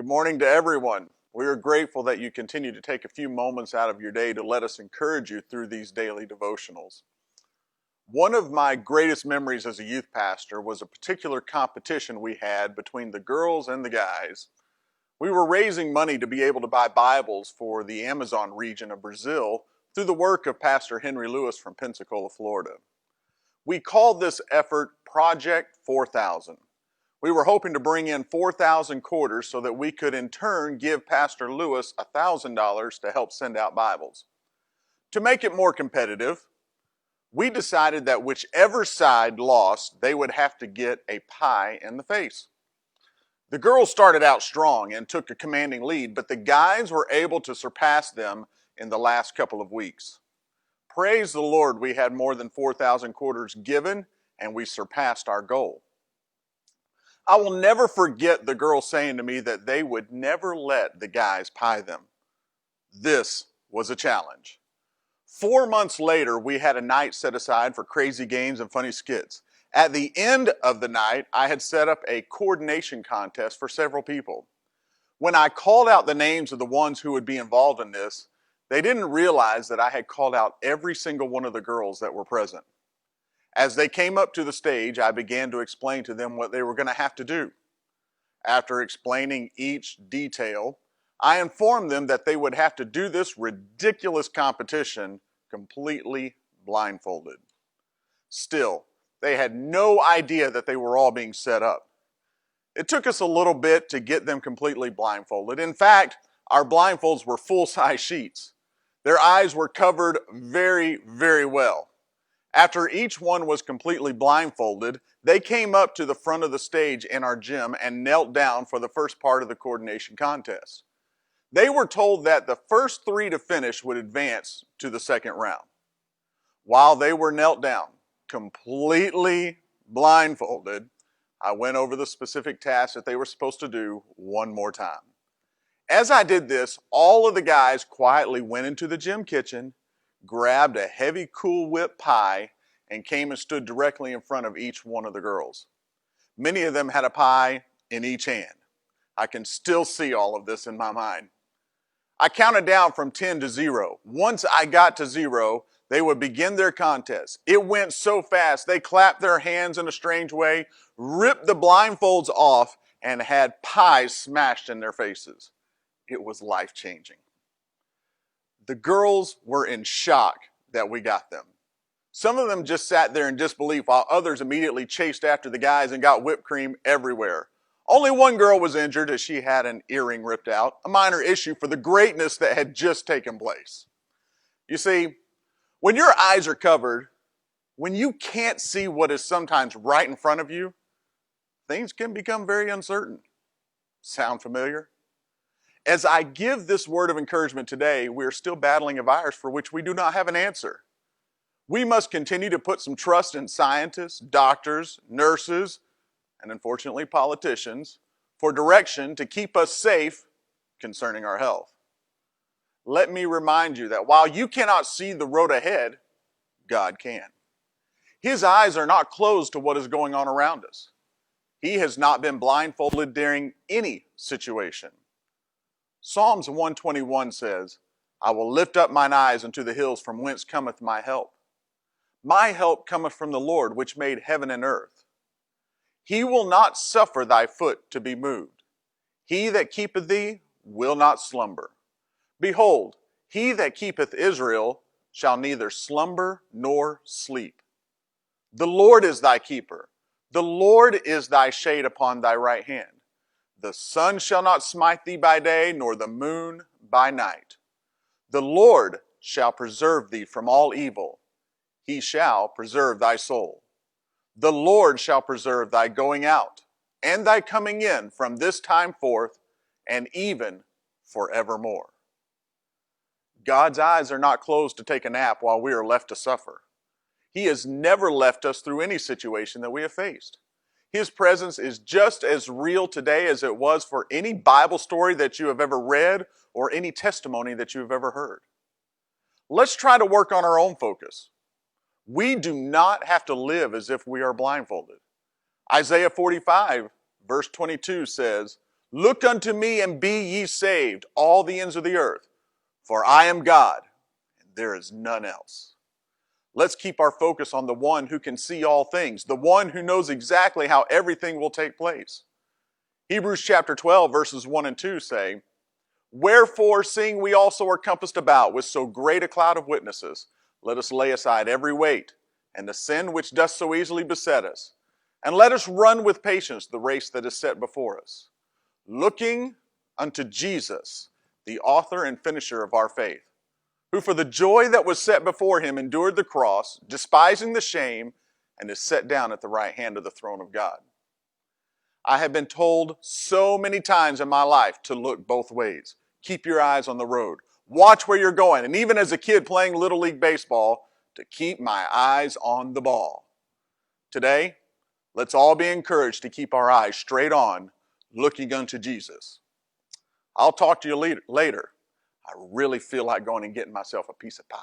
morning to everyone. We are grateful that you continue to take a few moments out of your day to let us encourage you through these daily devotionals. One of my greatest memories as a youth pastor was a particular competition we had between the girls and the guys. We were raising money to be able to buy Bibles for the Amazon region of Brazil through the work of Pastor Henry Lewis from Pensacola, Florida. We called this effort Project 4000. We were hoping to bring in 4,000 quarters so that we could in turn give Pastor Lewis $1,000 to help send out Bibles. To make it more competitive, we decided that whichever side lost, they would have to get a pie in the face. The girls started out strong and took a commanding lead, but the guys were able to surpass them in the last couple of weeks. Praise the Lord, we had more than 4,000 quarters given, and we surpassed our goal. I will never forget the girls saying to me that they would never let the guys pie them. This was a challenge. 4 months later, we had a night set aside for crazy games and funny skits. At the end of the night, I had set up a coordination contest for several people. When I called out the names of the ones who would be involved in this, they didn't realize that I had called out every single one of the girls that were present. As they came up to the stage, I began to explain to them what they were going to have to do. After explaining each detail, I informed them that they would have to do this ridiculous competition completely blindfolded. Still, they had no idea that they were all being set up. It took us a little bit to get them completely blindfolded. In fact, our blindfolds were full-size sheets. Their eyes were covered very, very well. After each one was completely blindfolded, they came up to the front of the stage in our gym and knelt down for the first part of the coordination contest. They were told that the first 3 to finish would advance to the second round. While they were knelt down, completely blindfolded, I went over the specific tasks that they were supposed to do one more time. As I did this, all of the guys quietly went into the gym kitchen, grabbed a heavy Cool Whip pie, and came and stood directly in front of each one of the girls. Many of them had a pie in each hand. I can still see all of this in my mind. I counted down from 10 to 0. Once I got to 0, they would begin their contest. It went so fast, they clapped their hands in a strange way, ripped the blindfolds off, and had pies smashed in their faces. It was life-changing. The girls were in shock that we got them. Some of them just sat there in disbelief while others immediately chased after the guys and got whipped cream everywhere. Only one girl was injured as she had an earring ripped out, a minor issue for the greatness that had just taken place. You see, when your eyes are covered, when you can't see what is sometimes right in front of you, things can become very uncertain. Sound familiar? As I give this word of encouragement today, we are still battling a virus for which we do not have an answer. We must continue to put some trust in scientists, doctors, nurses, and unfortunately politicians for direction to keep us safe concerning our health. Let me remind you that while you cannot see the road ahead, God can. His eyes are not closed to what is going on around us. He has not been blindfolded during any situation. Psalms 121 says, I will lift up mine eyes unto the hills from whence cometh my help. My help cometh from the Lord, which made heaven and earth. He will not suffer thy foot to be moved. He that keepeth thee will not slumber. Behold, he that keepeth Israel shall neither slumber nor sleep. The Lord is thy keeper. The Lord is thy shade upon thy right hand. The sun shall not smite thee by day, nor the moon by night. The Lord shall preserve thee from all evil. He shall preserve thy soul. The Lord shall preserve thy going out and thy coming in from this time forth and even forevermore. God's eyes are not closed to take a nap while we are left to suffer. He has never left us through any situation that we have faced. His presence is just as real today as it was for any Bible story that you have ever read or any testimony that you have ever heard. Let's try to work on our own focus. We do not have to live as if we are blindfolded. Isaiah 45, verse 22 says, Look unto me and be ye saved, all the ends of the earth, for I am God, and there is none else. Let's keep our focus on the one who can see all things, the one who knows exactly how everything will take place. Hebrews chapter 12, verses 1 and 2 say, Wherefore, seeing we also are compassed about with so great a cloud of witnesses, let us lay aside every weight and the sin which doth so easily beset us, and let us run with patience the race that is set before us, looking unto Jesus, the author and finisher of our faith, who for the joy that was set before him endured the cross, despising the shame, and is set down at the right hand of the throne of God. I have been told so many times in my life to look both ways. Keep your eyes on the road. Watch where you're going. And even as a kid playing Little League Baseball, to keep my eyes on the ball. Today, let's all be encouraged to keep our eyes straight on, looking unto Jesus. I'll talk to you later. I really feel like going and getting myself a piece of pie.